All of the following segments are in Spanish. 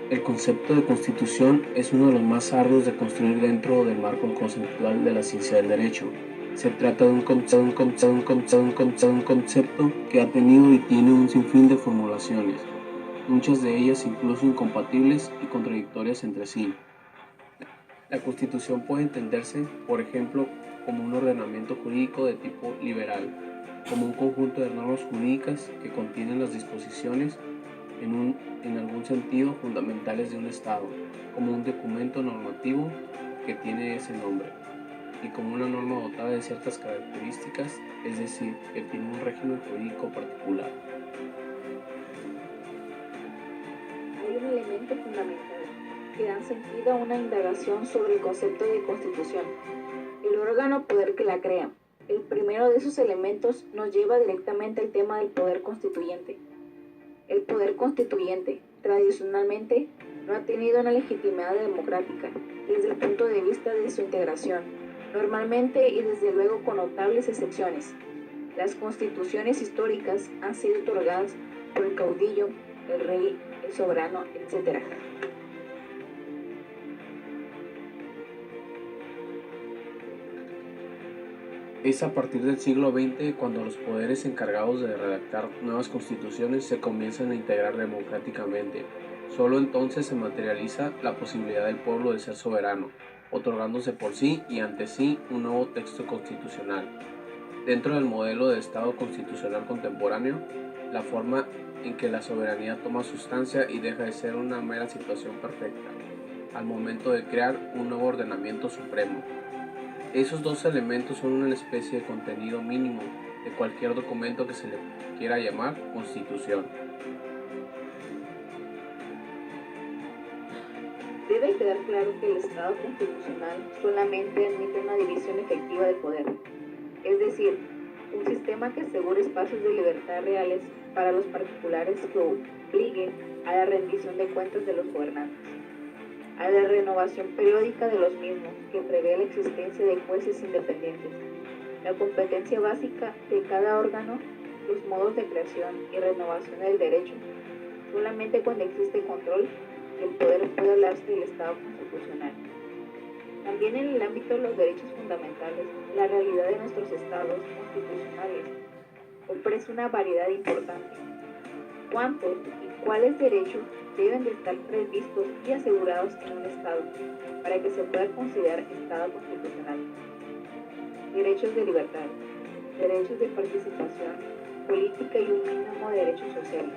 El concepto de constitución es uno de los más arduos de construir dentro del marco conceptual de la ciencia del derecho. Se trata de un concepto que ha tenido y tiene un sinfín de formulaciones, muchas de ellas incluso incompatibles y contradictorias entre sí. La Constitución puede entenderse, por ejemplo, como un ordenamiento jurídico de tipo liberal, como un conjunto de normas jurídicas que contienen las disposiciones en algún sentido fundamentales de un Estado, como un documento normativo que tiene ese nombre, y como una norma dotada de ciertas características, es decir, que tiene un régimen jurídico particular. Hay un elemento fundamental que da sentido a una indagación sobre el concepto de constitución, el órgano poder que la crea. El primero de esos elementos nos lleva directamente al tema del poder constituyente. El poder constituyente, tradicionalmente, no ha tenido una legitimidad democrática desde el punto de vista de su integración, normalmente y desde luego con notables excepciones. Las constituciones históricas han sido otorgadas por el caudillo, el rey, el soberano, etc. Es a partir del siglo XX cuando los poderes encargados de redactar nuevas constituciones se comienzan a integrar democráticamente. Solo entonces se materializa la posibilidad del pueblo de ser soberano, otorgándose por sí y ante sí un nuevo texto constitucional. Dentro del modelo de Estado constitucional contemporáneo, la forma en que la soberanía toma sustancia y deja de ser una mera situación perfecta, al momento de crear un nuevo ordenamiento supremo. Esos dos elementos son una especie de contenido mínimo de cualquier documento que se le quiera llamar constitución. Debe quedar claro que el Estado constitucional solamente admite una división efectiva del poder, es decir, un sistema que asegure espacios de libertad reales para los particulares que obligue a la rendición de cuentas de los gobernantes, a la renovación periódica de los mismos, que prevé la existencia de jueces independientes, la competencia básica de cada órgano, los modos de creación y renovación del derecho. Solamente cuando existe control del poder puede hablarse del Estado constitucional. También en el ámbito de los derechos fundamentales, la realidad de nuestros estados constitucionales ofrece una variedad importante. ¿Cuántos y cuáles derechos deben de estar previstos y asegurados en un Estado para que se pueda considerar Estado constitucional? Derechos de libertad, derechos de participación política y un mínimo de derechos sociales.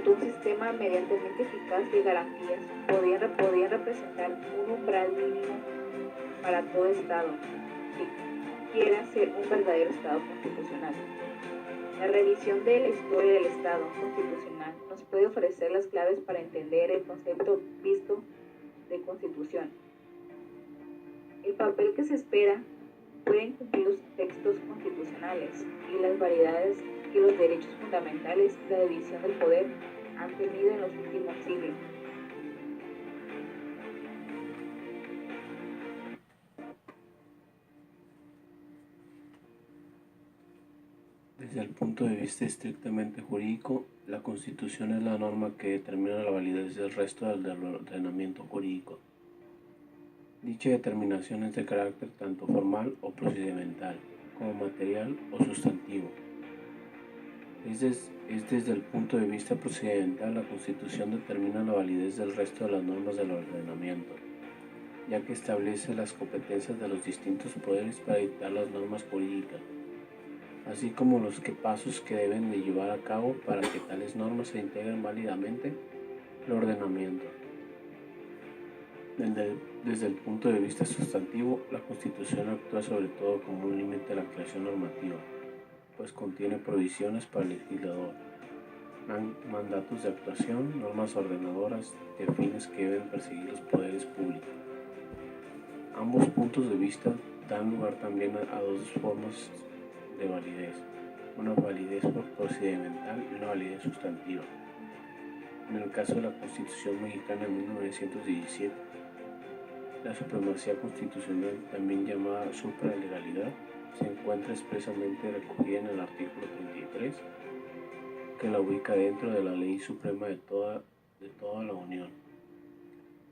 Un sistema medianamente eficaz de garantías podrían representar un umbral mínimo para todo Estado que quiera ser un verdadero Estado constitucional. La revisión de la historia del Estado constitucional nos puede ofrecer las claves para entender el concepto visto de constitución. El papel que se espera pueden cumplir los textos constitucionales y las variedades que los derechos fundamentales y la división del poder han tenido en los últimos siglos. Desde el punto de vista estrictamente jurídico, la Constitución es la norma que determina la validez del resto del ordenamiento jurídico. Dicha determinación es de carácter tanto formal o procedimental, como material o sustantivo. Es desde el punto de vista procedimental, la Constitución determina la validez del resto de las normas del ordenamiento, ya que establece las competencias de los distintos poderes para dictar las normas jurídicas, así como los pasos que deben de llevar a cabo para que tales normas se integren válidamente al ordenamiento. Desde el punto de vista sustantivo, la Constitución actúa sobre todo como un límite a la creación normativa, pues contiene provisiones para el legislador, mandatos de actuación, normas ordenadoras de fines que deben perseguir los poderes públicos. Ambos puntos de vista dan lugar también a dos formas de validez, una validez procedimental y una validez sustantiva. En el caso de la Constitución Mexicana de 1917, la supremacía constitucional, también llamada supralegalidad, se encuentra expresamente recogida en el artículo 33 que la ubica dentro de la ley suprema de toda la Unión,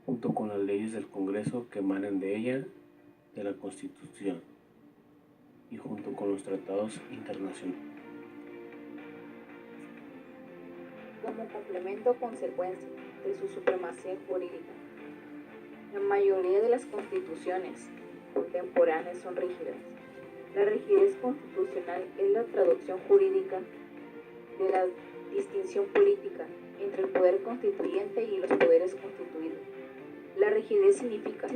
junto con las leyes del Congreso que emanen de ella, de la Constitución, y junto con los tratados internacionales. Como complemento o consecuencia de su supremacía jurídica, la mayoría de las constituciones contemporáneas son rígidas. La rigidez constitucional es la traducción jurídica de la distinción política entre el poder constituyente y los poderes constituidos. La rigidez significa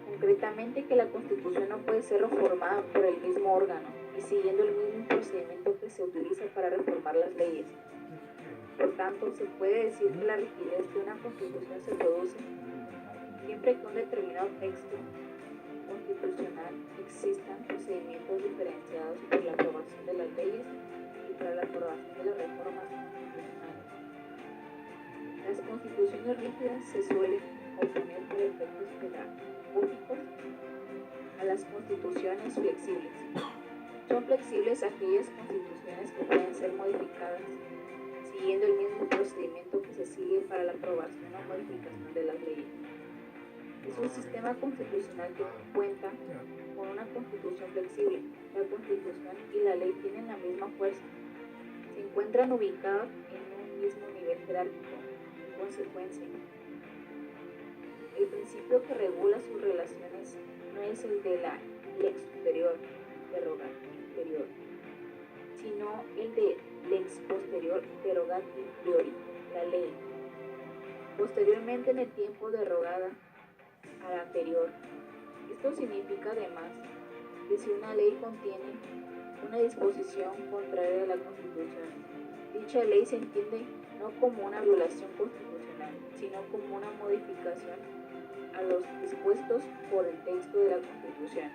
concretamente que la Constitución no puede ser reformada por el mismo órgano y siguiendo el mismo procedimiento que se utiliza para reformar las leyes. Por tanto, se puede decir que la rigidez de una Constitución se produce siempre que un determinado texto constitucional existan procedimientos diferenciados para la aprobación de las leyes y para la aprobación de las reformas constitucionales. Las constituciones rígidas se suelen oponer por efectos pedagógicos a las constituciones flexibles. Son flexibles aquellas constituciones que pueden ser modificadas siguiendo el mismo procedimiento que se sigue para la aprobación o modificación de las leyes. Es un sistema constitucional que cuenta con una constitución flexible. La constitución y la ley tienen la misma fuerza. Se encuentran ubicados en un mismo nivel jerárquico. En consecuencia, el principio que regula sus relaciones no es el de la lex superior, derogat inferior, sino el de lex posterior, derogat inferiori, la ley. Posteriormente, en el tiempo derogada a la anterior. Esto significa además que si una ley contiene una disposición contraria a la Constitución, dicha ley se entiende no como una violación constitucional, sino como una modificación a los dispuestos por el texto de la Constitución.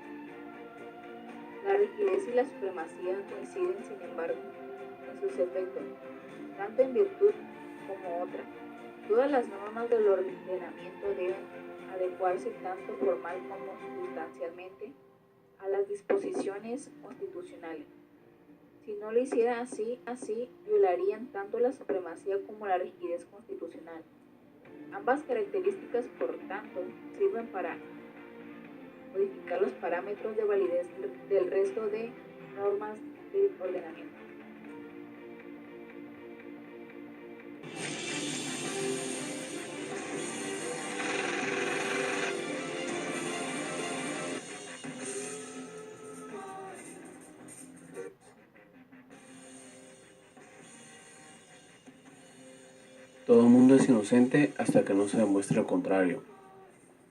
La rigidez y la supremacía coinciden, sin embargo, en sus efectos, tanto en virtud como otra. Todas las normas del ordenamiento deben adecuarse tanto formal como sustancialmente a las disposiciones constitucionales. Si no lo hiciera así violarían tanto la supremacía como la rigidez constitucional. Ambas características, por tanto, sirven para modificar los parámetros de validez del resto de normas del ordenamiento. Todo mundo es inocente hasta que no se demuestre lo contrario.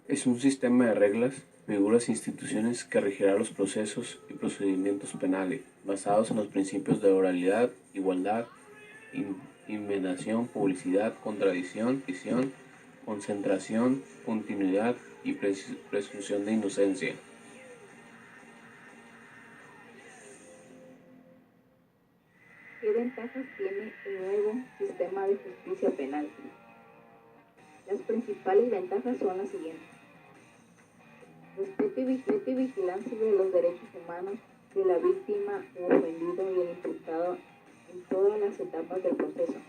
Es un sistema de reglas, figuras e instituciones que regirá los procesos y procedimientos penales, basados en los principios de oralidad, igualdad, inmediación, publicidad, contradicción, concentración, continuidad y presunción de inocencia. ¿Qué ventajas tiene el nuevo sistema de justicia penal? Las principales ventajas son las siguientes: respeto y vigilancia de los derechos humanos de la víctima o ofendido y el imputado en todas las etapas del proceso.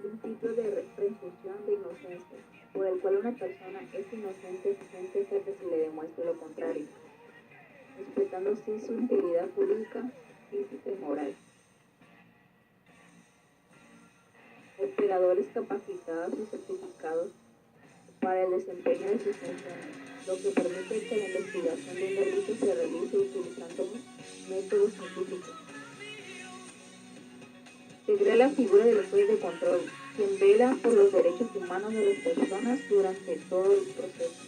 Principio de presunción de inocencia, por el cual una persona es inocente hasta que se le demuestre lo contrario, respetando así su integridad jurídica, física y moral. Operadores capacitados y certificados para el desempeño de sus funciones, lo que permite que la investigación de un delito se realice utilizando métodos científicos. Se crea la figura del juez de control, quien vela por los derechos humanos de las personas durante todo el proceso.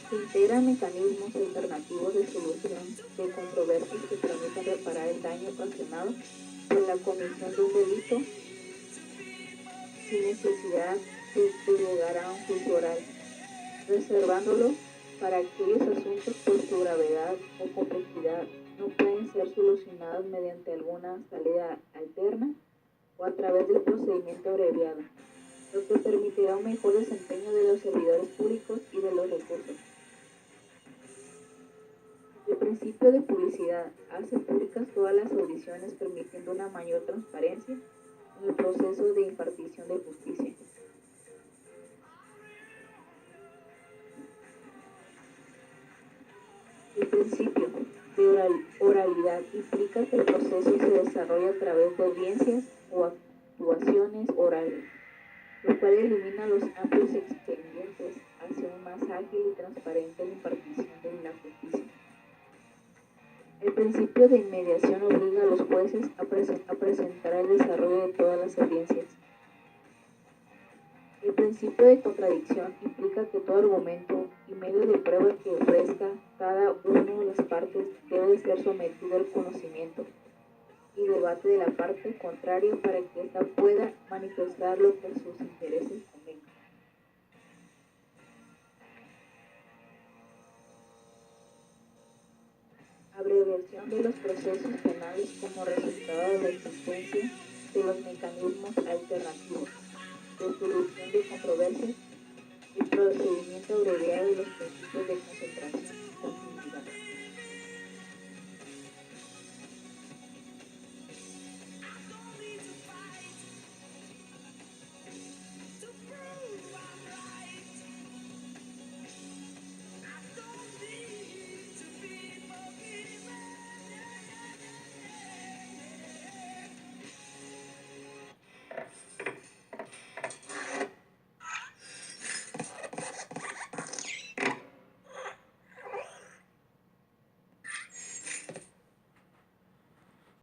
Se integran mecanismos alternativos de solución de controversias que permitan reparar el daño ocasionado por la comisión de un delito sin necesidad de llegar a un juicio oral, reservándolo para aquellos asuntos por su gravedad o complejidad no pueden ser solucionados mediante alguna salida alterna o a través del procedimiento abreviado, lo que permitirá un mejor desempeño de los servidores públicos y de los recursos. Se principio de publicidad hace públicas todas las audiciones permitiendo una mayor transparencia en el proceso de impartición de justicia. El principio de oralidad implica que el proceso se desarrolla a través de audiencias o actuaciones orales, lo cual elimina los amplios expedientes, hace un más ágil y transparente la impartición de la justicia. El principio de inmediación obliga a los jueces a presentar el desarrollo de todas las audiencias. El principio de contradicción implica que todo argumento y medio de prueba que ofrezca cada una de las partes debe ser sometido al conocimiento y debate de la parte contraria para que ésta pueda manifestar lo que a sus intereses convenga. Abreviación de los procesos penales como resultado de la existencia de los mecanismos alternativos, resolución de controversias, el procedimiento abreviado de los principios de